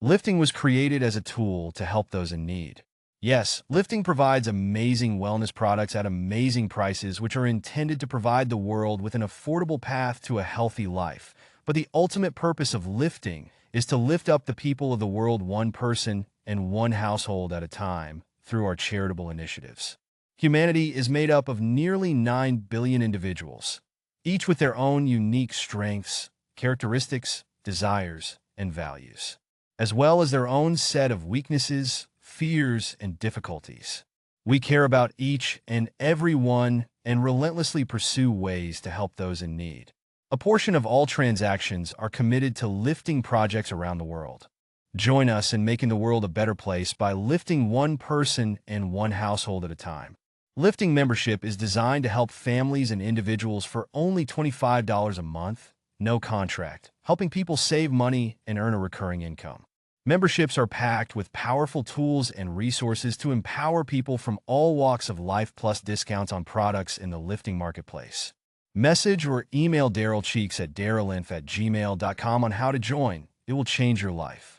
Lifting was created as a tool to help those in need. Yes, lifting provides amazing wellness products at amazing prices, which are intended to provide the world with an affordable path to a healthy life. But the ultimate purpose of lifting is to lift up the people of the world one person and one household at a time through our charitable initiatives. Humanity is made up of nearly 9 billion individuals, each with their own unique strengths, characteristics, desires, and values, as well as their own set of weaknesses, fears, and difficulties. We care about each and every one and relentlessly pursue ways to help those in need. A portion of all transactions are committed to lifting projects around the world. Join us in making the world a better place by lifting one person and one household at a time. Lifting membership is designed to help families and individuals for only $25 a month, no contract, helping people save money and earn a recurring income. Memberships are packed with powerful tools and resources to empower people from all walks of life, plus discounts on products in the lifting marketplace. Message or email Daryl Cheeks at darylinf@gmail.com on how to join. It will change your life.